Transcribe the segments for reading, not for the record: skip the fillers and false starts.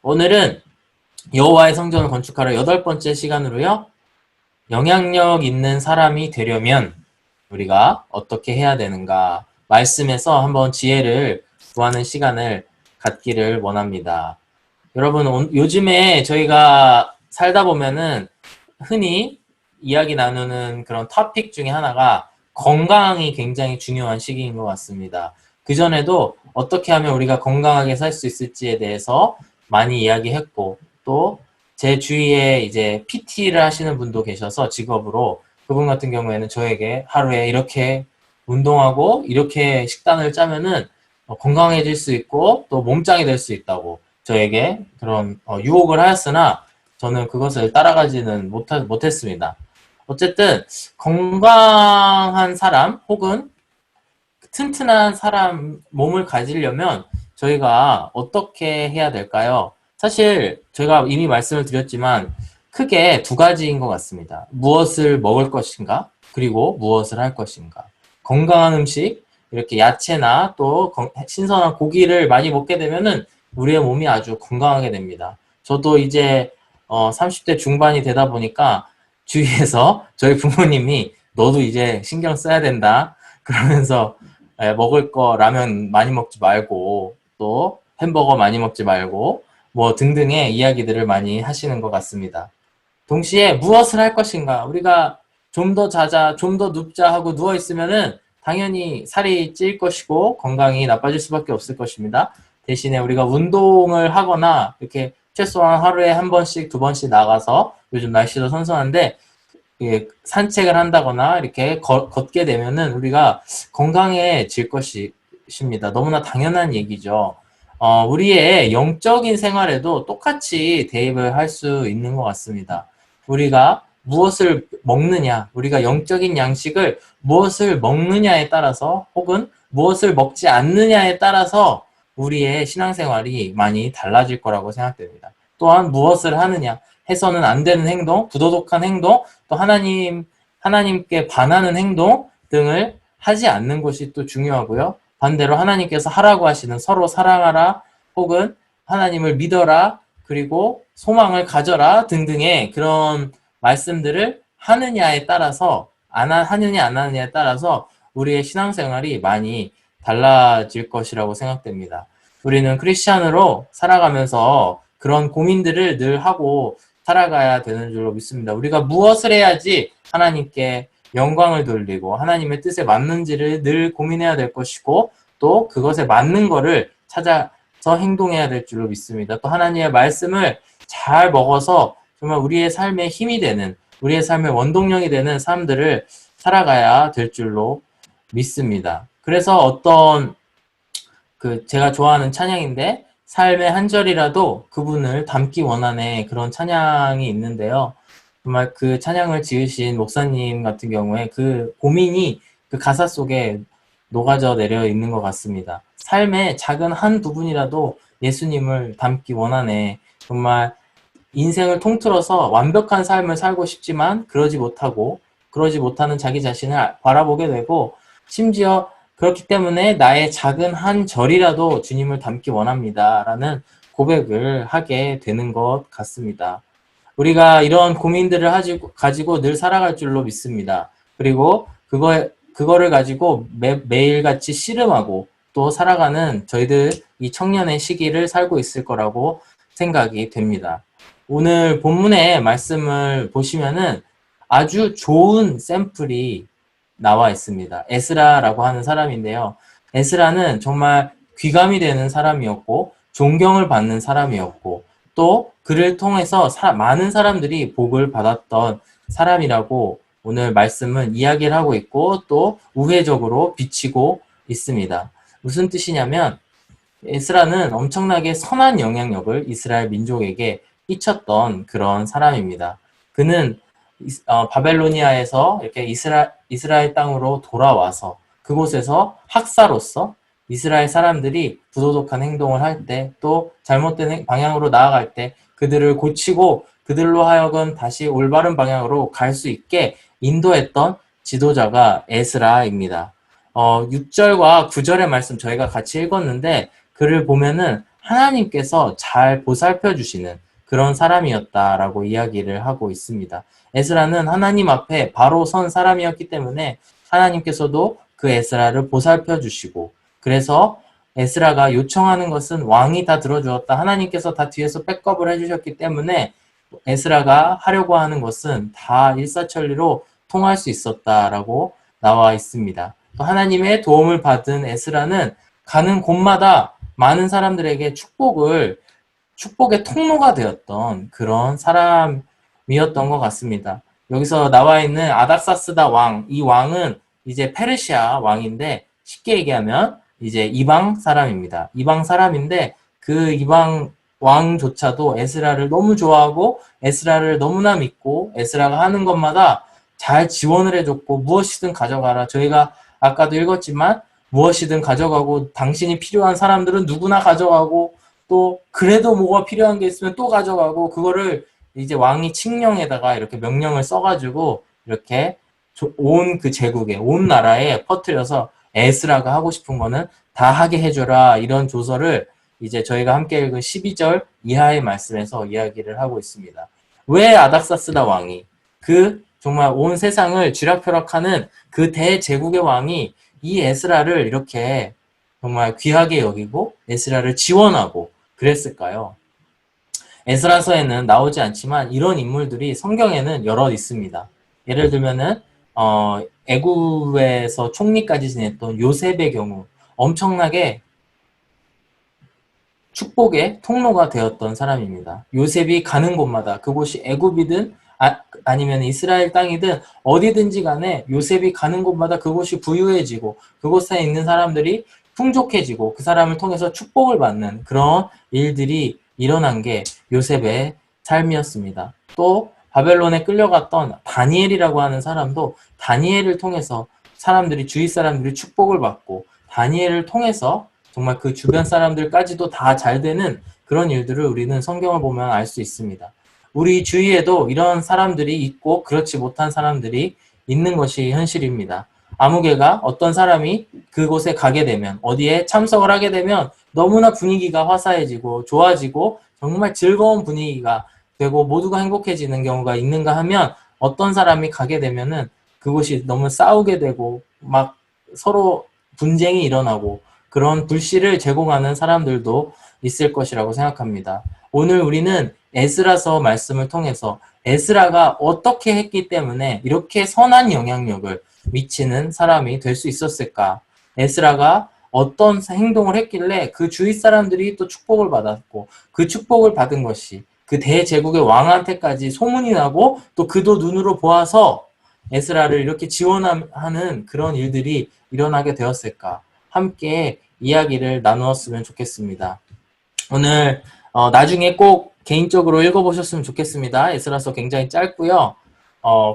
오늘은 여호와의 성전을 건축하러 8번째 시간으로요. 영향력 있는 사람이 되려면 우리가 어떻게 해야 되는가 말씀에서 한번 지혜를 구하는 시간을 갖기를 원합니다. 여러분, 요즘에 저희가 살다 보면은 흔히 이야기 나누는 그런 토픽 중에 하나가 건강이 굉장히 중요한 시기인 것 같습니다. 그전에도 어떻게 하면 우리가 건강하게 살 수 있을지에 대해서 많이 이야기했고, 또 제 주위에 이제 PT를 하시는 분도 계셔서 직업으로 그분 같은 경우에는 저에게 하루에 이렇게 운동하고 이렇게 식단을 짜면은 건강해질 수 있고 또 몸짱이 될 수 있다고 저에게 그런 유혹을 하였으나 저는 그것을 따라가지는 못했습니다. 어쨌든 건강한 사람 혹은 튼튼한 사람 몸을 가지려면 저희가 어떻게 해야 될까요? 사실 제가 이미 말씀을 드렸지만 크게 두 가지인 것 같습니다. 무엇을 먹을 것인가? 그리고 무엇을 할 것인가? 건강한 음식, 이렇게 야채나 또 신선한 고기를 많이 먹게 되면은 우리의 몸이 아주 건강하게 됩니다. 저도 이제 30대 중반이 되다 보니까 주위에서 저희 부모님이 너도 이제 신경 써야 된다. 그러면서 먹을 거 라면 많이 먹지 말고 또 햄버거 많이 먹지 말고 뭐 등등의 이야기들을 많이 하시는 것 같습니다. 동시에 무엇을 할 것인가? 우리가 좀 더 자자, 좀 더 눕자 하고 누워 있으면은 당연히 살이 찔 것이고 건강이 나빠질 수밖에 없을 것입니다. 대신에 우리가 운동을 하거나 이렇게 최소한 하루에 한 번씩, 두 번씩 나가서 요즘 날씨도 선선한데 산책을 한다거나 이렇게 걷게 되면은 우리가 건강해질 것입니다. 너무나 당연한 얘기죠. 우리의 영적인 생활에도 똑같이 대입을 할 수 있는 것 같습니다. 우리가 무엇을 먹느냐, 우리가 영적인 양식을 무엇을 먹느냐에 따라서 혹은 무엇을 먹지 않느냐에 따라서 우리의 신앙생활이 많이 달라질 거라고 생각됩니다. 또한 무엇을 하느냐, 해서는 안 되는 행동, 부도덕한 행동, 또 하나님께 반하는 행동 등을 하지 않는 것이 또 중요하고요. 반대로 하나님께서 하라고 하시는 서로 사랑하라, 혹은 하나님을 믿어라, 그리고 소망을 가져라 등등의 그런 말씀들을 하느냐에 따라서 하느냐 안 하느냐에 따라서 우리의 신앙생활이 많이 달라질 것이라고 생각됩니다. 우리는 크리스찬으로 살아가면서 그런 고민들을 늘 하고 살아가야 되는 줄로 믿습니다. 우리가 무엇을 해야지 하나님께 영광을 돌리고 하나님의 뜻에 맞는지를 늘 고민해야 될 것이고 또 그것에 맞는 거를 찾아서 행동해야 될 줄로 믿습니다. 또 하나님의 말씀을 잘 먹어서 정말 우리의 삶에 힘이 되는 우리의 삶의 원동력이 되는 삶들을 살아가야 될 줄로 믿습니다. 그래서 제가 좋아하는 찬양인데 삶의 한 절이라도 그분을 담기 원하는 그런 찬양이 있는데요. 정말 그 찬양을 지으신 목사님 같은 경우에 그 고민이 그 가사 속에 녹아져 내려 있는 것 같습니다. 삶의 작은 한 부분이라도 예수님을 담기 원하네. 정말 인생을 통틀어서 완벽한 삶을 살고 싶지만 그러지 못하는 자기 자신을 바라보게 되고 심지어 그렇기 때문에 나의 작은 한 절이라도 주님을 닮기 원합니다. 라는 고백을 하게 되는 것 같습니다. 우리가 이런 고민들을 가지고 늘 살아갈 줄로 믿습니다. 그리고 그거를 가지고 매일같이 씨름하고 또 살아가는 저희들 이 청년의 시기를 살고 있을 거라고 생각이 됩니다. 오늘 본문의 말씀을 보시면은 아주 좋은 샘플이 나와 있습니다. 에스라라고 하는 사람인데요. 에스라는 정말 귀감이 되는 사람이었고 존경을 받는 사람이었고 또 그를 통해서 많은 사람들이 복을 받았던 사람이라고 오늘 말씀은 이야기를 하고 있고 또 우회적으로 비치고 있습니다. 무슨 뜻이냐면 에스라는 엄청나게 선한 영향력을 이스라엘 민족에게 끼쳤던 그런 사람입니다. 그는 바벨로니아에서 이렇게 이스라엘 땅으로 돌아와서 그곳에서 학사로서 이스라엘 사람들이 부도덕한 행동을 할 때 또 잘못된 방향으로 나아갈 때 그들을 고치고 그들로 하여금 다시 올바른 방향으로 갈 수 있게 인도했던 지도자가 에스라입니다. 6절과 9절의 말씀 저희가 같이 읽었는데 글을 보면은 하나님께서 잘 보살펴 주시는 그런 사람이었다라고 이야기를 하고 있습니다. 에스라는 하나님 앞에 바로 선 사람이었기 때문에 하나님께서도 그 에스라를 보살펴 주시고, 그래서 에스라가 요청하는 것은 왕이 다 들어주었다. 하나님께서 다 뒤에서 백업을 해주셨기 때문에 에스라가 하려고 하는 것은 다 일사천리로 통할 수 있었다라고 나와 있습니다. 하나님의 도움을 받은 에스라는 가는 곳마다 많은 사람들에게 축복의 통로가 되었던 그런 사람이었던 것 같습니다. 여기서 나와 있는 아닥사스다 왕, 이 왕은 이제 페르시아 왕인데 쉽게 얘기하면 이제 이방 사람입니다. 이방 사람인데 그 이방 왕조차도 에스라를 너무 좋아하고 에스라를 너무나 믿고 에스라가 하는 것마다 잘 지원을 해줬고 무엇이든 가져가라. 저희가 아까도 읽었지만 무엇이든 가져가고 당신이 필요한 사람들은 누구나 가져가고 또 그래도 뭐가 필요한 게 있으면 또 가져가고 그거를 이제 왕이 칙령에다가 이렇게 명령을 써가지고 이렇게 온 그 제국에 온 나라에 퍼뜨려서 에스라가 하고 싶은 거는 다 하게 해줘라 이런 조서를 이제 저희가 함께 읽은 12절 이하의 말씀에서 이야기를 하고 있습니다. 왜 아닥사스다 왕이 그 정말 온 세상을 쥐락펴락하는 그 대제국의 왕이 이 에스라를 이렇게 정말 귀하게 여기고 에스라를 지원하고 그랬을까요? 에스라서에는 나오지 않지만 이런 인물들이 성경에는 여럿 있습니다. 예를 들면은 애굽에서 총리까지 지냈던 요셉의 경우 엄청나게 축복의 통로가 되었던 사람입니다. 요셉이 가는 곳마다 그곳이 애굽이든 아니면 이스라엘 땅이든 어디든지 간에 요셉이 가는 곳마다 그곳이 부유해지고 그곳에 있는 사람들이 풍족해지고 그 사람을 통해서 축복을 받는 그런 일들이 일어난 게 요셉의 삶이었습니다. 또 바벨론에 끌려갔던 다니엘이라고 하는 사람도 다니엘을 통해서 주위 사람들이 축복을 받고 다니엘을 통해서 정말 그 주변 사람들까지도 다 잘 되는 그런 일들을 우리는 성경을 보면 알 수 있습니다. 우리 주위에도 이런 사람들이 있고 그렇지 못한 사람들이 있는 것이 현실입니다. 아무개가 어떤 사람이 그곳에 가게 되면 어디에 참석을 하게 되면 너무나 분위기가 화사해지고 좋아지고 정말 즐거운 분위기가 되고 모두가 행복해지는 경우가 있는가 하면 어떤 사람이 가게 되면은 그곳이 너무 싸우게 되고 막 서로 분쟁이 일어나고 그런 불씨를 제공하는 사람들도 있을 것이라고 생각합니다. 오늘 우리는 에스라서 말씀을 통해서 에스라가 어떻게 했기 때문에 이렇게 선한 영향력을 미치는 사람이 될 수 있었을까? 에스라가 어떤 행동을 했길래 그 주위 사람들이 또 축복을 받았고 그 축복을 받은 것이 그 대제국의 왕한테까지 소문이 나고 또 그도 눈으로 보아서 에스라를 이렇게 지원하는 그런 일들이 일어나게 되었을까? 함께 이야기를 나누었으면 좋겠습니다. 오늘 나중에 꼭 개인적으로 읽어보셨으면 좋겠습니다. 에스라서 굉장히 짧고요.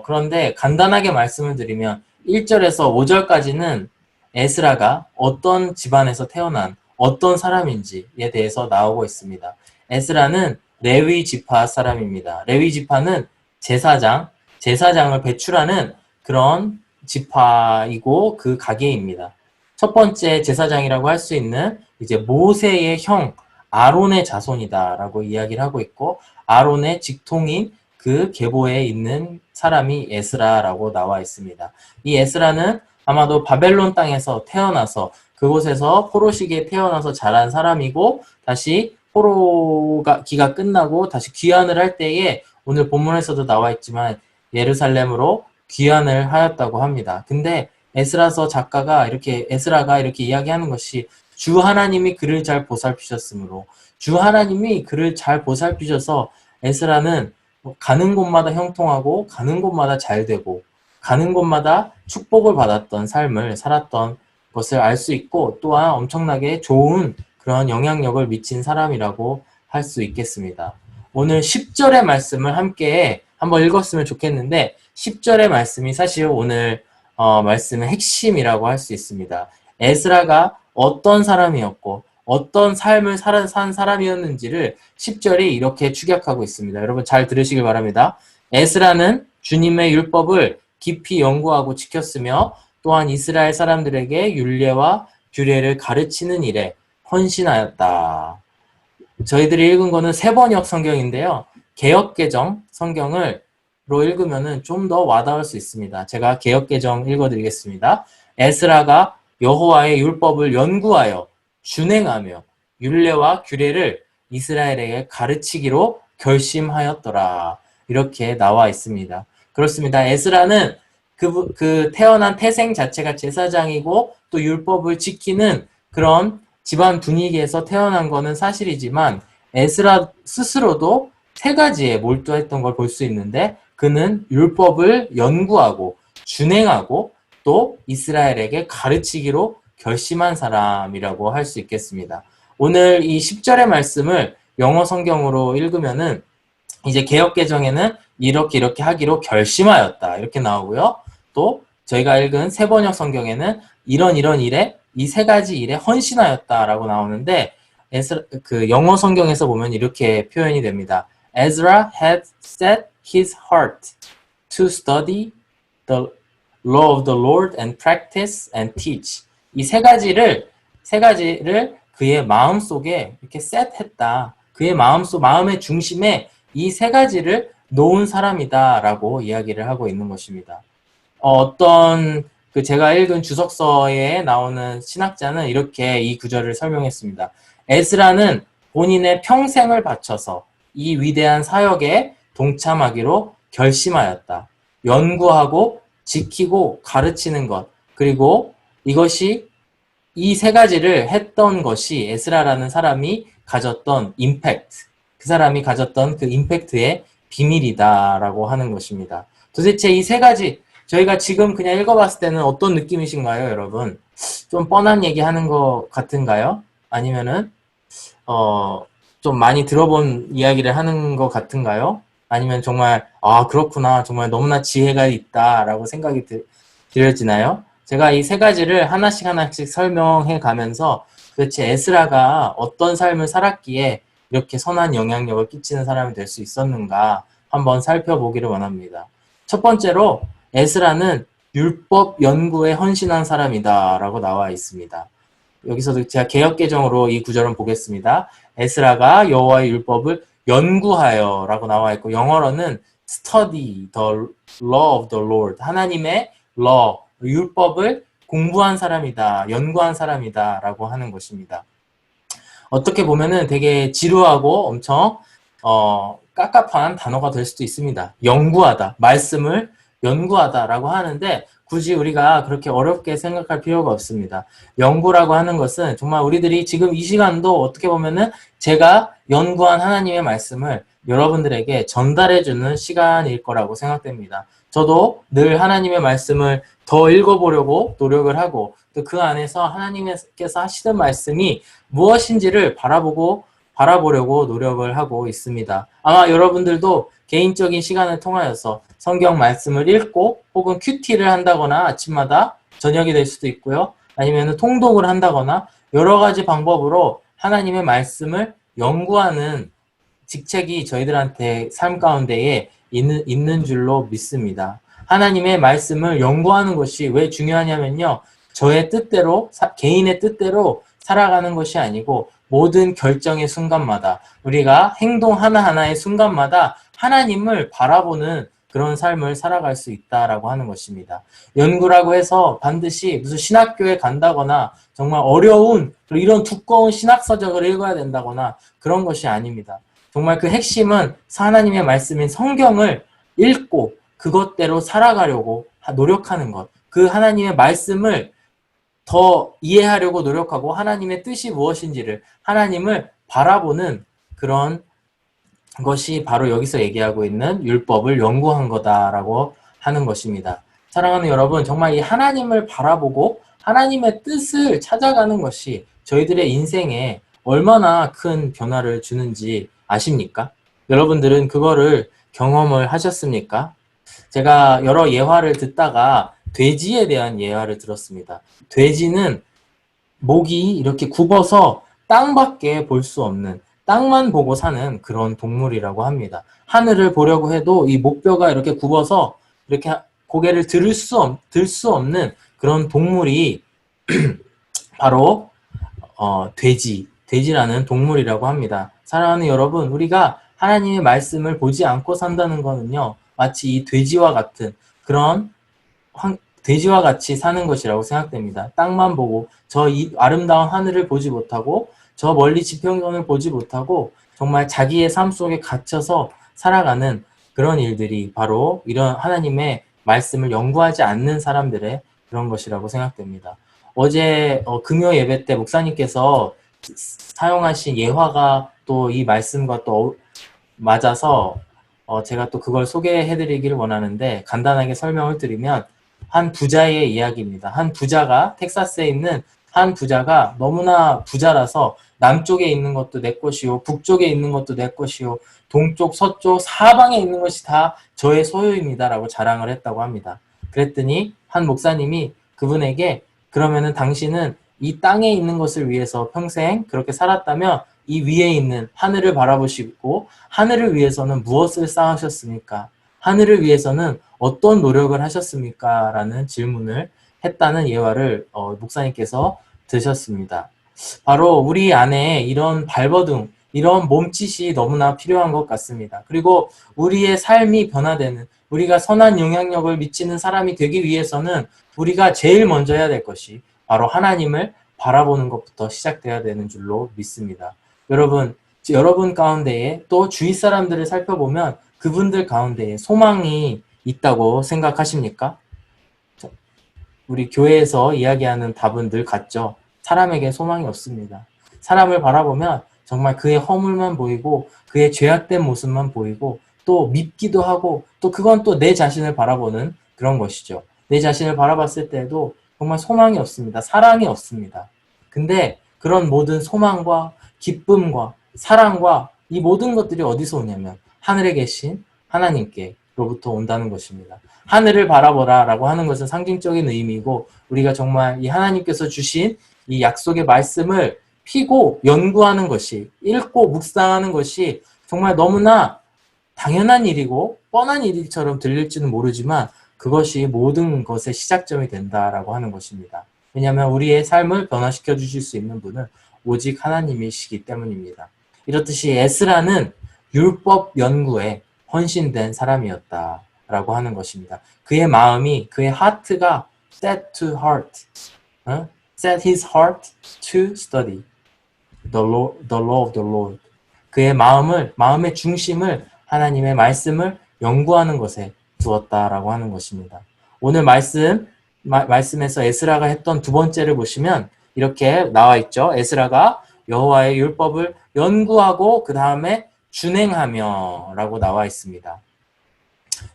그런데 간단하게 말씀을 드리면 1절에서 5절까지는 에스라가 어떤 집안에서 태어난 어떤 사람인지에 대해서 나오고 있습니다. 에스라는 레위 지파 사람입니다. 레위 지파는 제사장을 배출하는 그런 지파이고 그 가게입니다. 첫 번째 제사장이라고 할 수 있는 이제 모세의 형 아론의 자손이다라고 이야기를 하고 있고 아론의 직통인 그 계보에 있는 사람이 에스라라고 나와 있습니다. 이 에스라는 아마도 바벨론 땅에서 태어나서 그곳에서 포로 시기에 태어나서 자란 사람이고 다시 포로가 기가 끝나고 다시 귀환을 할 때에 오늘 본문에서도 나와 있지만 예루살렘으로 귀환을 하였다고 합니다. 근데 에스라서 작가가 에스라가 이렇게 이야기하는 것이 주 하나님이 그를 잘 보살피셨으므로 주 하나님이 그를 잘 보살피셔서 에스라는 가는 곳마다 형통하고 가는 곳마다 잘 되고 가는 곳마다 축복을 받았던 삶을 살았던 것을 알 수 있고 또한 엄청나게 좋은 그런 영향력을 미친 사람이라고 할 수 있겠습니다. 오늘 10절의 말씀을 함께 한번 읽었으면 좋겠는데 10절의 말씀이 사실 오늘 말씀의 핵심이라고 할 수 있습니다. 에스라가 어떤 사람이었고 어떤 삶을 산 사람이었는지를 10절이 이렇게 축약하고 있습니다. 여러분 잘 들으시길 바랍니다. 에스라는 주님의 율법을 깊이 연구하고 지켰으며 또한 이스라엘 사람들에게 율례와 규례를 가르치는 일에 헌신하였다. 저희들이 읽은 거는 세번역 성경인데요. 개역개정 성경을 로 읽으면은 좀 더 와닿을 수 있습니다. 제가 개역개정 읽어드리겠습니다. 에스라가 여호와의 율법을 연구하여 준행하며 율례와 규례를 이스라엘에게 가르치기로 결심하였더라. 이렇게 나와 있습니다. 그렇습니다. 에스라는 그 태어난 태생 자체가 제사장이고 또 율법을 지키는 그런 집안 분위기에서 태어난 거는 사실이지만 에스라 스스로도 세 가지에 몰두했던 걸 볼 수 있는데 그는 율법을 연구하고 준행하고 또 이스라엘에게 가르치기로 결심한 사람이라고 할 수 있겠습니다. 오늘 이 10절의 말씀을 영어 성경으로 읽으면은 이제 개역개정에는 이렇게 하기로 결심하였다 이렇게 나오고요. 또 저희가 읽은 세번역 성경에는 이런 일에 이 세 가지 일에 헌신하였다라고 나오는데 그 영어 성경에서 보면 이렇게 표현이 됩니다. Ezra had set his heart to study the law of the Lord and practice and teach. 이 세 가지를 그의 마음 속에 이렇게 셋했다. 그의 마음의 중심에 이 세 가지를 놓은 사람이다라고 이야기를 하고 있는 것입니다. 어떤 제가 읽은 주석서에 나오는 신학자는 이렇게 이 구절을 설명했습니다. 에스라는 본인의 평생을 바쳐서 이 위대한 사역에 동참하기로 결심하였다. 연구하고 지키고 가르치는 것, 그리고 이 세 가지를 했던 것이 에스라라는 사람이 가졌던 임팩트, 그 사람이 가졌던 그 임팩트의 비밀이다라고 하는 것입니다. 도대체 이 세 가지, 저희가 지금 그냥 읽어봤을 때는 어떤 느낌이신가요, 여러분? 좀 뻔한 얘기하는 것 같은가요? 아니면은 좀 많이 들어본 이야기를 하는 것 같은가요? 아니면 정말 그렇구나, 정말 너무나 지혜가 있다라고 생각이 들어지나요? 제가 이 세 가지를 하나씩 설명해 가면서 도대체 에스라가 어떤 삶을 살았기에 이렇게 선한 영향력을 끼치는 사람이 될 수 있었는가 한번 살펴보기를 원합니다. 첫 번째로 에스라는 율법 연구에 헌신한 사람이다 라고 나와 있습니다. 여기서도 제가 개역개정으로 이 구절은 보겠습니다. 에스라가 여호와의 율법을 연구하여 라고 나와 있고 영어로는 study the law of the Lord, 하나님의 law, 율법을 공부한 사람이다, 연구한 사람이다 라고 하는 것입니다. 어떻게 보면은 되게 지루하고 엄청 깝깝한 단어가 될 수도 있습니다. 연구하다, 말씀을 연구하다라고 하는데 굳이 우리가 그렇게 어렵게 생각할 필요가 없습니다. 연구라고 하는 것은 정말 우리들이 지금 이 시간도 어떻게 보면은 제가 연구한 하나님의 말씀을 여러분들에게 전달해주는 시간일 거라고 생각됩니다. 저도 늘 하나님의 말씀을 더 읽어보려고 노력을 하고 또 그 안에서 하나님께서 하시는 말씀이 무엇인지를 바라보려고 노력을 하고 있습니다. 아마 여러분들도 개인적인 시간을 통하여서 성경 말씀을 읽고 혹은 큐티를 한다거나 아침마다 저녁이 될 수도 있고요. 아니면 통독을 한다거나 여러 가지 방법으로 하나님의 말씀을 연구하는 직책이 저희들한테 삶 가운데에 있는 줄로 믿습니다. 하나님의 말씀을 연구하는 것이 왜 중요하냐면요. 저의 뜻대로, 개인의 뜻대로 살아가는 것이 아니고 모든 결정의 순간마다 우리가 행동 하나하나의 순간마다 하나님을 바라보는 그런 삶을 살아갈 수 있다라고 하는 것입니다. 연구라고 해서 반드시 무슨 신학교에 간다거나 정말 어려운 이런 두꺼운 신학서적을 읽어야 된다거나 그런 것이 아닙니다. 정말 그 핵심은 하나님의 말씀인 성경을 읽고 그것대로 살아가려고 노력하는 것. 그 하나님의 말씀을 더 이해하려고 노력하고 하나님의 뜻이 무엇인지를 하나님을 바라보는 그런 것이 바로 여기서 얘기하고 있는 율법을 연구한 거다라고 하는 것입니다. 사랑하는 여러분, 정말 이 하나님을 바라보고 하나님의 뜻을 찾아가는 것이 저희들의 인생에 얼마나 큰 변화를 주는지 아십니까? 여러분들은 그거를 경험을 하셨습니까? 제가 여러 예화를 듣다가 돼지에 대한 예화를 들었습니다. 돼지는 목이 이렇게 굽어서 땅밖에 볼 수 없는, 땅만 보고 사는 그런 동물이라고 합니다. 하늘을 보려고 해도 이 목뼈가 이렇게 굽어서 이렇게 고개를 들 수 없는 그런 동물이 바로 돼지라는 동물이라고 합니다. 사랑하는 여러분, 우리가 하나님의 말씀을 보지 않고 산다는 거는요, 마치 이 돼지와 같은 그런 돼지와 같이 사는 것이라고 생각됩니다. 땅만 보고 저 이 아름다운 하늘을 보지 못하고 저 멀리 지평선을 보지 못하고 정말 자기의 삶 속에 갇혀서 살아가는 그런 일들이 바로 이런 하나님의 말씀을 연구하지 않는 사람들의 그런 것이라고 생각됩니다. 어제 금요 예배 때 목사님께서 사용하신 예화가 또 이 말씀과 또 맞아서 제가 또 그걸 소개해드리기를 원하는데 간단하게 설명을 드리면 한 부자의 이야기입니다. 한 부자가 텍사스에 있는 한 부자가 너무나 부자라서 남쪽에 있는 것도 내 것이요, 북쪽에 있는 것도 내 것이요, 동쪽, 서쪽, 사방에 있는 것이 다 저의 소유입니다. 라고 자랑을 했다고 합니다. 그랬더니 한 목사님이 그분에게 그러면은 당신은 이 땅에 있는 것을 위해서 평생 그렇게 살았다면 이 위에 있는 하늘을 바라보시고 하늘을 위해서는 무엇을 쌓으셨습니까? 하늘을 위해서는 어떤 노력을 하셨습니까? 라는 질문을 했다는 예화를 목사님께서 드셨습니다. 바로 우리 안에 이런 발버둥, 이런 몸짓이 너무나 필요한 것 같습니다. 그리고 우리의 삶이 변화되는, 우리가 선한 영향력을 미치는 사람이 되기 위해서는 우리가 제일 먼저 해야 될 것이 바로 하나님을 바라보는 것부터 시작돼야 되는 줄로 믿습니다. 여러분 가운데에 또 주위 사람들을 살펴보면 그분들 가운데에 소망이 있다고 생각하십니까? 우리 교회에서 이야기하는 답은 늘 같죠. 사람에게 소망이 없습니다. 사람을 바라보면 정말 그의 허물만 보이고 그의 죄악된 모습만 보이고 또 밉기도 하고 또 그건 또 내 자신을 바라보는 그런 것이죠. 내 자신을 바라봤을 때도 정말 소망이 없습니다. 사랑이 없습니다. 근데 그런 모든 소망과 기쁨과 사랑과 이 모든 것들이 어디서 오냐면 하늘에 계신 하나님께로부터 온다는 것입니다. 하늘을 바라보라 라고 하는 것은 상징적인 의미이고 우리가 정말 이 하나님께서 주신 이 약속의 말씀을 피고 연구하는 것이 읽고 묵상하는 것이 정말 너무나 당연한 일이고 뻔한 일처럼 들릴지는 모르지만 그것이 모든 것의 시작점이 된다라고 하는 것입니다. 왜냐하면 우리의 삶을 변화시켜 주실 수 있는 분은 오직 하나님이시기 때문입니다. 이렇듯이 에스라는 율법 연구에 헌신된 사람이었다라고 하는 것입니다. 그의 마음이, 그의 하트가 set to heart, set his heart to study the law of the Lord. 그의 마음의 중심을 하나님의 말씀을 연구하는 것에 두었다라고 하는 것입니다. 오늘 말씀에서 에스라가 했던 두 번째를 보시면 이렇게 나와 있죠. 에스라가 여호와의 율법을 연구하고 그 다음에 준행하며 라고 나와 있습니다.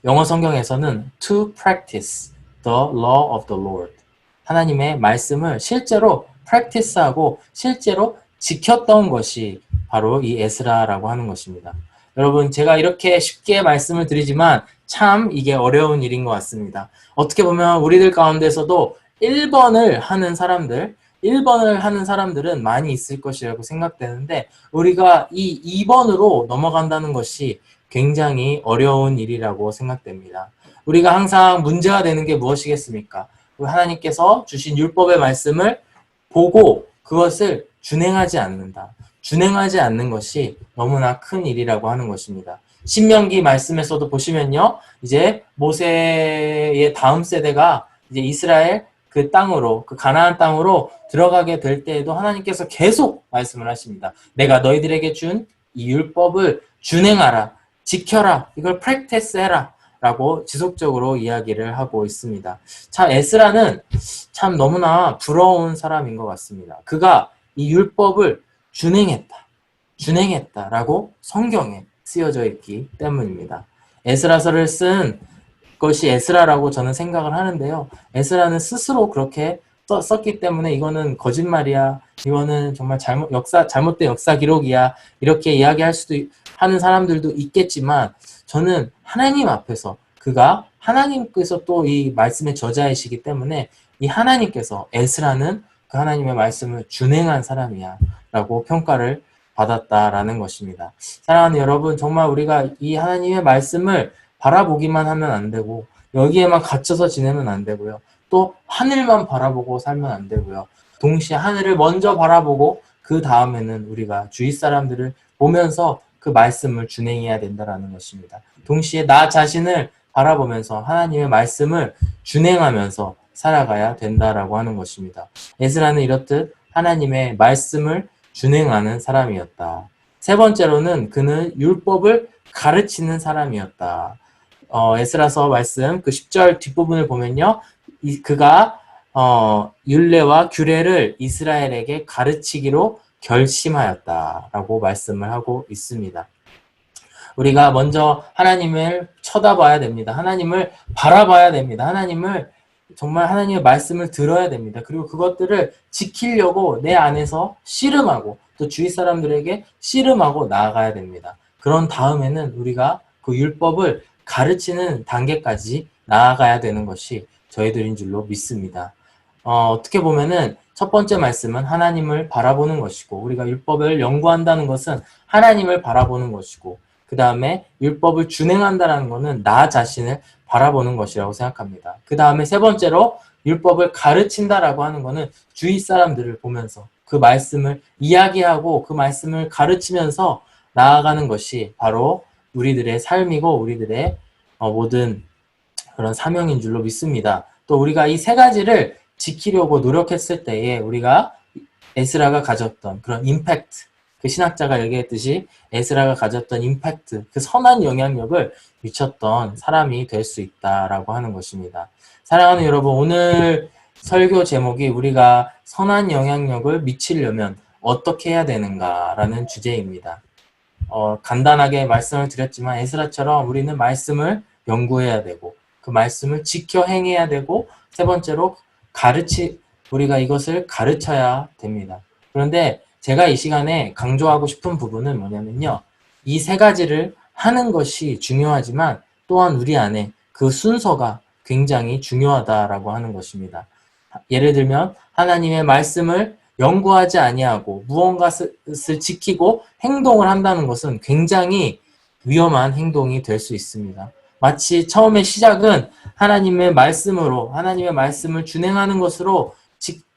영어 성경에서는 to practice the law of the Lord. 하나님의 말씀을 실제로 practice하고 실제로 지켰던 것이 바로 이 에스라라고 하는 것입니다. 여러분, 제가 이렇게 쉽게 말씀을 드리지만 참 이게 어려운 일인 것 같습니다. 어떻게 보면 우리들 가운데서도 1번을 하는 사람들은 많이 있을 것이라고 생각되는데 우리가 이 2번으로 넘어간다는 것이 굉장히 어려운 일이라고 생각됩니다. 우리가 항상 문제가 되는 게 무엇이겠습니까? 하나님께서 주신 율법의 말씀을 보고 그것을 준행하지 않는다. 준행하지 않는 것이 너무나 큰 일이라고 하는 것입니다. 신명기 말씀에서도 보시면요. 이제 모세의 다음 세대가 이제 이스라엘 그 땅으로, 그 가나안 땅으로 들어가게 될 때에도 하나님께서 계속 말씀을 하십니다. 내가 너희들에게 준 이 율법을 준행하라, 지켜라, 이걸 practice해라 라고 지속적으로 이야기를 하고 있습니다. 참 에스라는 참 너무나 부러운 사람인 것 같습니다. 그가 이 율법을 준행했다라고 성경에 쓰여져 있기 때문입니다. 에스라서를 쓴 것이 에스라라고 저는 생각을 하는데요. 에스라는 스스로 그렇게 썼기 때문에 이거는 거짓말이야. 이거는 정말 잘못된 역사 기록이야. 이렇게 이야기할 수도 하는 사람들도 있겠지만 저는 하나님 앞에서 그가 하나님께서 또 이 말씀의 저자이시기 때문에 이 하나님께서 에스라는 그 하나님의 말씀을 준행한 사람이야 라고 평가를 받았다라는 것입니다. 사랑하는 여러분, 정말 우리가 이 하나님의 말씀을 바라보기만 하면 안 되고 여기에만 갇혀서 지내면 안 되고요. 또 하늘만 바라보고 살면 안 되고요. 동시에 하늘을 먼저 바라보고 그 다음에는 우리가 주위 사람들을 보면서 그 말씀을 준행해야 된다라는 것입니다. 동시에 나 자신을 바라보면서 하나님의 말씀을 준행하면서 살아가야 된다라고 하는 것입니다. 에스라는 이렇듯 하나님의 말씀을 준행하는 사람이었다. 세 번째로는 그는 율법을 가르치는 사람이었다. 에스라서 말씀 그 10절 뒷부분을 보면요. 그가 율례와 규례를 이스라엘에게 가르치기로 결심하였다라고 말씀을 하고 있습니다. 우리가 먼저 하나님을 쳐다봐야 됩니다. 하나님을 바라봐야 됩니다. 정말 하나님의 말씀을 들어야 됩니다. 그리고 그것들을 지키려고 내 안에서 씨름하고 또 주위 사람들에게 씨름하고 나아가야 됩니다. 그런 다음에는 우리가 그 율법을 가르치는 단계까지 나아가야 되는 것이 저희들인 줄로 믿습니다. 어떻게 보면은 첫 번째 말씀은 하나님을 바라보는 것이고, 우리가 율법을 연구한다는 것은 하나님을 바라보는 것이고, 그 다음에 율법을 준행한다는 것은 나 자신을 바라보는 것이라고 생각합니다. 그 다음에 세 번째로 율법을 가르친다라고 하는 것은 주위 사람들을 보면서 그 말씀을 이야기하고 그 말씀을 가르치면서 나아가는 것이 바로 우리들의 삶이고 우리들의 모든 그런 사명인 줄로 믿습니다. 또 우리가 이 세 가지를 지키려고 노력했을 때에 우리가 에스라가 가졌던 그런 임팩트, 그 신학자가 얘기했듯이 에스라가 가졌던 임팩트, 그 선한 영향력을 미쳤던 사람이 될 수 있다라고 하는 것입니다. 사랑하는 여러분, 오늘 설교 제목이 우리가 선한 영향력을 미치려면 어떻게 해야 되는가라는 주제입니다. 간단하게 말씀을 드렸지만 에스라처럼 우리는 말씀을 연구해야 되고 그 말씀을 지켜 행해야 되고 세 번째로 우리가 이것을 가르쳐야 됩니다. 그런데 제가 이 시간에 강조하고 싶은 부분은 뭐냐면요. 이 세 가지를 하는 것이 중요하지만 또한 우리 안에 그 순서가 굉장히 중요하다라고 하는 것입니다. 예를 들면 하나님의 말씀을 연구하지 아니하고 무언가를 지키고 행동을 한다는 것은 굉장히 위험한 행동이 될 수 있습니다. 마치 처음에 시작은 하나님의 말씀으로 하나님의 말씀을 준행하는 것으로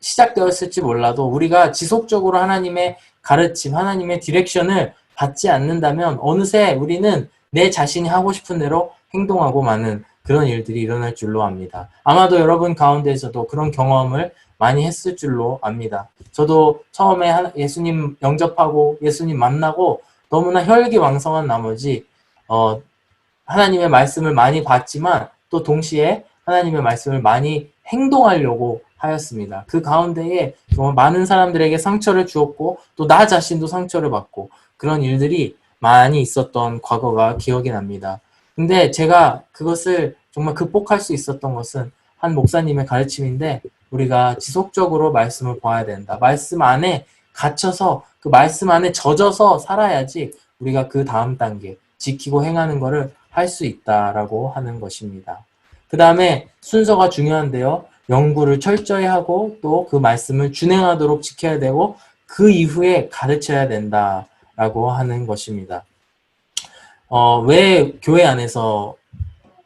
시작되었을지 몰라도 우리가 지속적으로 하나님의 가르침, 하나님의 디렉션을 받지 않는다면 어느새 우리는 내 자신이 하고 싶은 대로 행동하고 마는 그런 일들이 일어날 줄로 압니다. 아마도 여러분 가운데에서도 그런 경험을 많이 했을 줄로 압니다. 저도 처음에 예수님 영접하고 예수님 만나고 너무나 혈기왕성한 나머지 하나님의 말씀을 많이 봤지만 또 동시에 하나님의 말씀을 많이 행동하려고 하였습니다. 그 가운데에 정말 많은 사람들에게 상처를 주었고 또 나 자신도 상처를 받고 그런 일들이 많이 있었던 과거가 기억이 납니다. 근데 제가 그것을 정말 극복할 수 있었던 것은 한 목사님의 가르침인데 우리가 지속적으로 말씀을 봐야 된다. 말씀 안에 갇혀서 그 말씀 안에 젖어서 살아야지 우리가 그 다음 단계 지키고 행하는 것을 할 수 있다라고 하는 것입니다. 그 다음에 순서가 중요한데요. 연구를 철저히 하고 또 그 말씀을 준행하도록 지켜야 되고 그 이후에 가르쳐야 된다라고 하는 것입니다. 왜 교회 안에서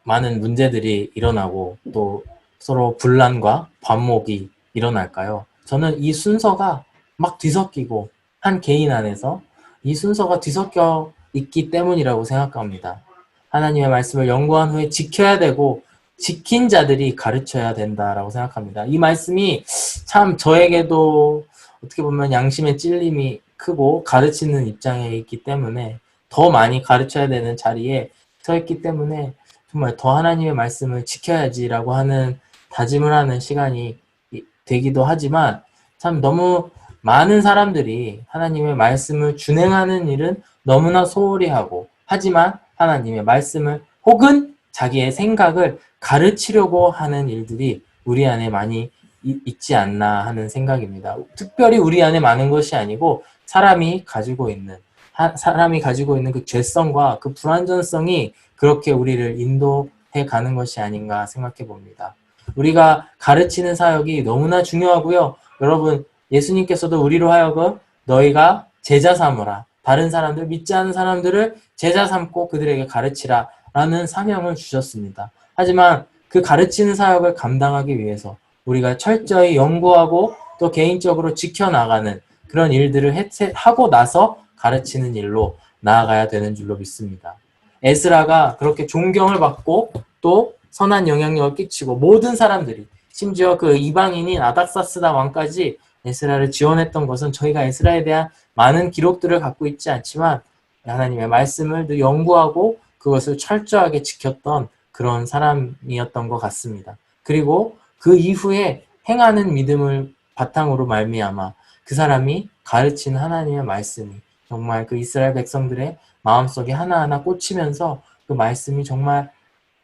많은 문제들이 일어나고 또 서로 분란과 반목이 일어날까요? 저는 이 순서가 막 뒤섞이고 한 개인 안에서 이 순서가 뒤섞여 있기 때문이라고 생각합니다. 하나님의 말씀을 연구한 후에 지켜야 되고 지킨 자들이 가르쳐야 된다라고 생각합니다. 이 말씀이 참 저에게도 어떻게 보면 양심의 찔림이 크고 가르치는 입장에 있기 때문에 더 많이 가르쳐야 되는 자리에 서 있기 때문에 정말 더 하나님의 말씀을 지켜야지라고 하는 다짐을 하는 시간이 되기도 하지만 참 너무 많은 사람들이 하나님의 말씀을 준행하는 일은 너무나 소홀히 하고 하지만 하나님의 말씀을 혹은 자기의 생각을 가르치려고 하는 일들이 우리 안에 많이 있지 않나 하는 생각입니다. 특별히 우리 안에 많은 것이 아니고 사람이 가지고 있는 그 죄성과 그 불완전성이 그렇게 우리를 인도해 가는 것이 아닌가 생각해 봅니다. 우리가 가르치는 사역이 너무나 중요하고요. 여러분, 예수님께서도 우리로 하여금 너희가 제자 삼으라. 다른 사람들, 믿지 않는 사람들을 제자 삼고 그들에게 가르치라 라는 사명을 주셨습니다. 하지만 그 가르치는 사역을 감당하기 위해서 우리가 철저히 연구하고 또 개인적으로 지켜나가는 그런 일들을 하고 나서 가르치는 일로 나아가야 되는 줄로 믿습니다. 에스라가 그렇게 존경을 받고 또 선한 영향력을 끼치고 모든 사람들이 심지어 그 이방인인 아닥사스다 왕까지 에스라를 지원했던 것은 저희가 에스라에 대한 많은 기록들을 갖고 있지 않지만 하나님의 말씀을 늘 연구하고 그것을 철저하게 지켰던 그런 사람이었던 것 같습니다. 그리고 그 이후에 행하는 믿음을 바탕으로 말미암아 그 사람이 가르치는 하나님의 말씀이 정말 그 이스라엘 백성들의 마음속에 하나하나 꽂히면서 그 말씀이 정말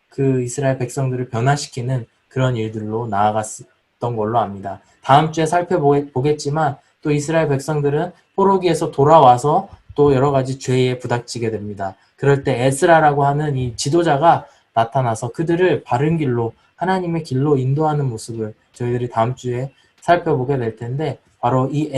그 이스라엘 백성들을 변화시키는 그런 일들로 나아갔던 걸로 압니다. 다음 주에 살펴보겠지만 또 이스라엘 백성들은 포로기에서 돌아와서 또 여러 가지 죄에 부닥치게 됩니다. 그럴 때 에스라라고 하는 이 지도자가 나타나서 그들을 바른 길로 하나님의 길로 인도하는 모습을 저희들이 다음 주에 살펴보게 될 텐데 바로 이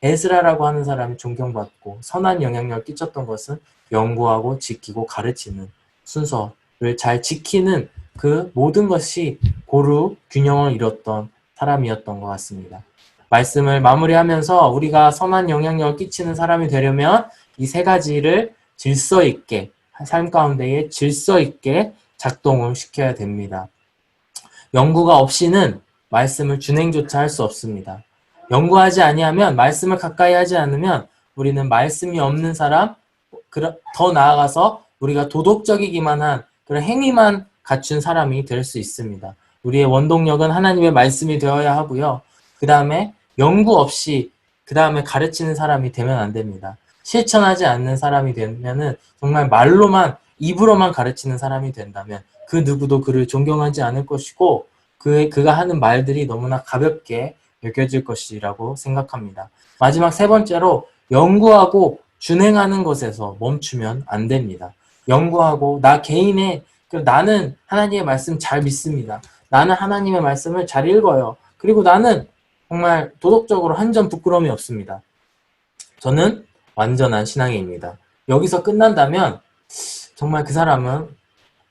에스라라고 하는 사람이 존경받고 선한 영향력을 끼쳤던 것은 연구하고 지키고 가르치는 순서를 잘 지키는 그 모든 것이 고루 균형을 이뤘던 사람이었던 것 같습니다. 말씀을 마무리하면서 우리가 선한 영향력을 끼치는 사람이 되려면 이 세 가지를 질서 있게 삶 가운데에 질서 있게 작동을 시켜야 됩니다. 연구가 없이는 말씀을 준행조차 할 수 없습니다. 연구하지 아니하면 말씀을 가까이 하지 않으면 우리는 말씀이 없는 사람, 더 나아가서 우리가 도덕적이기만 한 그런 행위만 갖춘 사람이 될 수 있습니다. 우리의 원동력은 하나님의 말씀이 되어야 하고요. 그 다음에 연구 없이 그 다음에 가르치는 사람이 되면 안 됩니다. 실천하지 않는 사람이 되면은 정말 말로만 입으로만 가르치는 사람이 된다면 그 누구도 그를 존경하지 않을 것이고 그가 하는 말들이 너무나 가볍게 여겨질 것이라고 생각합니다. 마지막 세 번째로 연구하고 준행하는 것에서 멈추면 안 됩니다. 연구하고 나 개인의 나는 하나님의 말씀 잘 믿습니다. 나는 하나님의 말씀을 잘 읽어요. 그리고 나는 정말 도덕적으로 한 점 부끄러움이 없습니다. 저는 완전한 신앙인입니다. 여기서 끝난다면 정말 그 사람은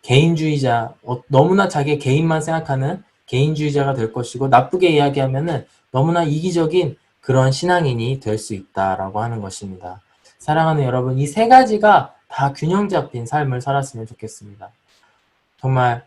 개인주의자, 너무나 자기의 개인만 생각하는 개인주의자가 될 것이고 나쁘게 이야기하면은 너무나 이기적인 그런 신앙인이 될 수 있다라고 하는 것입니다. 사랑하는 여러분, 이 세 가지가 다 균형 잡힌 삶을 살았으면 좋겠습니다. 정말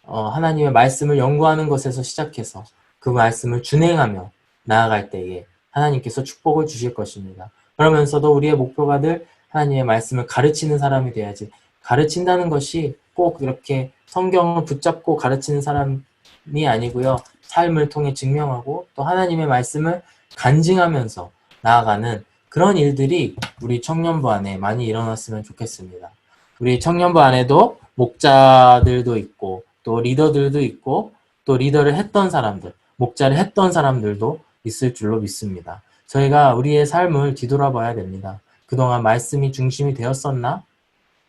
하나님의 말씀을 연구하는 것에서 시작해서 그 말씀을 준행하며 나아갈 때에 하나님께서 축복을 주실 것입니다. 그러면서도 우리의 목표가 늘 하나님의 말씀을 가르치는 사람이 돼야지. 가르친다는 것이 꼭 이렇게 성경을 붙잡고 가르치는 사람이 아니고요. 삶을 통해 증명하고 또 하나님의 말씀을 간증하면서 나아가는 그런 일들이 우리 청년부 안에 많이 일어났으면 좋겠습니다. 우리 청년부 안에도 목자들도 있고 또 리더들도 있고 또 리더를 했던 사람들, 목자를 했던 사람들도 있을 줄로 믿습니다. 저희가 우리의 삶을 뒤돌아봐야 됩니다. 그동안 말씀이 중심이 되었었나?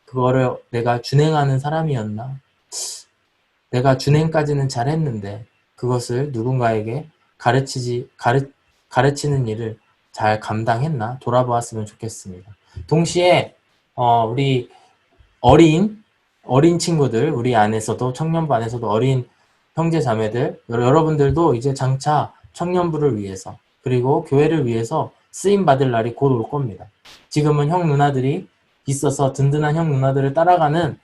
그거를 내가 준행하는 사람이었나? 내가 준행까지는 잘했는데 그것을 누군가에게 가르치는 일을 잘 감당했나? 돌아보았으면 좋겠습니다. 동시에 우리 어린 친구들, 우리 안에서도 청년부 안에서도 어린 형제 자매들, 여러분들도 이제 장차 청년부를 위해서 그리고 교회를 위해서 쓰임 받을 날이 곧 올 겁니다. 지금은 형 누나들이 있어서 든든한 형 누나들을 따라가는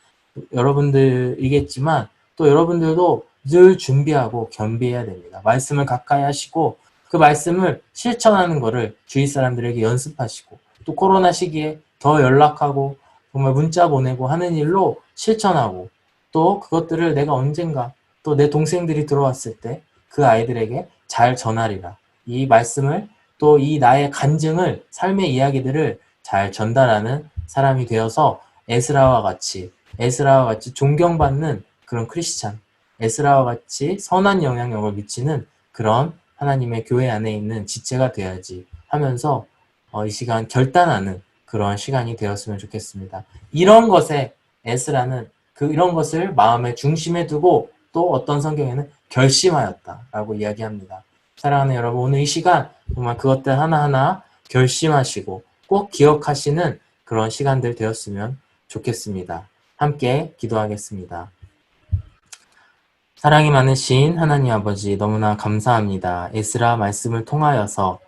여러분들이겠지만 또 여러분들도 늘 준비하고 겸비해야 됩니다. 말씀을 가까이 하시고 그 말씀을 실천하는 것을 주위 사람들에게 연습하시고 또 코로나 시기에 더 연락하고 정말 문자 보내고 하는 일로 실천하고 또 그것들을 내가 언젠가 또 내 동생들이 들어왔을 때 그 아이들에게 잘 전하리라. 이 말씀을 또 이 나의 간증을 삶의 이야기들을 잘 전달하는 사람이 되어서 에스라와 같이 존경받는 그런 크리스찬, 에스라와 같이 선한 영향력을 미치는 그런 하나님의 교회 안에 있는 지체가 되어야지 하면서 이 시간 결단하는 그런 시간이 되었으면 좋겠습니다. 이런 것에 에스라는 이런 것을 마음의 중심에 두고 또 어떤 성경에는 결심하였다라고 이야기합니다. 사랑하는 여러분, 오늘 이 시간 정말 그것들 하나하나 결심하시고 꼭 기억하시는 그런 시간들 되었으면 좋겠습니다. 함께 기도하겠습니다. 사랑이 많으신 하나님 아버지 너무나 감사합니다. 에스라 말씀을 통하여서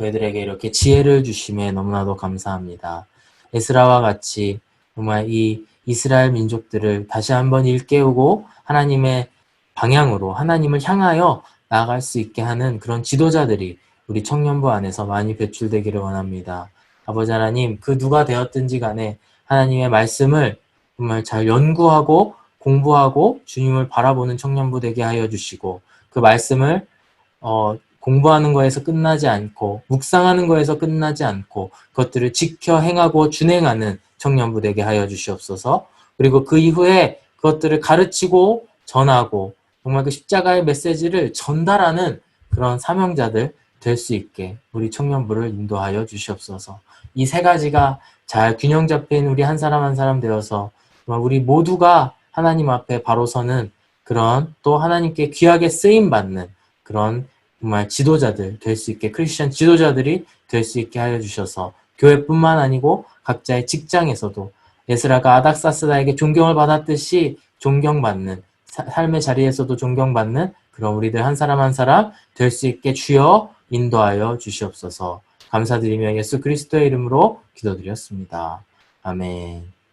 저희들에게 이렇게 지혜를 주심에 너무나도 감사합니다. 에스라와 같이 정말 이 이스라엘 민족들을 다시 한번 일깨우고 하나님의 방향으로 하나님을 향하여 나아갈 수 있게 하는 그런 지도자들이 우리 청년부 안에서 많이 배출되기를 원합니다. 아버지 하나님, 그 누가 되었든지 간에 하나님의 말씀을 정말 잘 연구하고 공부하고 주님을 바라보는 청년부 되게 하여 주시고 그 말씀을 공부하는 거에서 끝나지 않고 묵상하는 거에서 끝나지 않고 그것들을 지켜 행하고 준행하는 청년부 되게 하여 주시옵소서. 그리고 그 이후에 그것들을 가르치고 전하고 정말 그 십자가의 메시지를 전달하는 그런 사명자들 될 수 있게 우리 청년부를 인도하여 주시옵소서. 이 세 가지가 잘 균형 잡힌 우리 한 사람 한 사람 되어서 우리 모두가 하나님 앞에 바로 서는 그런 또 하나님께 귀하게 쓰임받는 그런 정말 지도자들 될 수 있게 크리스천 지도자들이 될 수 있게 하여 주셔서 교회뿐만 아니고 각자의 직장에서도 에스라가 아닥사스다에게 존경을 받았듯이 존경받는 삶의 자리에서도 존경받는 그런 우리들 한 사람 한 사람 될 수 있게 주여 인도하여 주시옵소서. 감사드리며 예수 그리스도의 이름으로 기도드렸습니다. 아멘.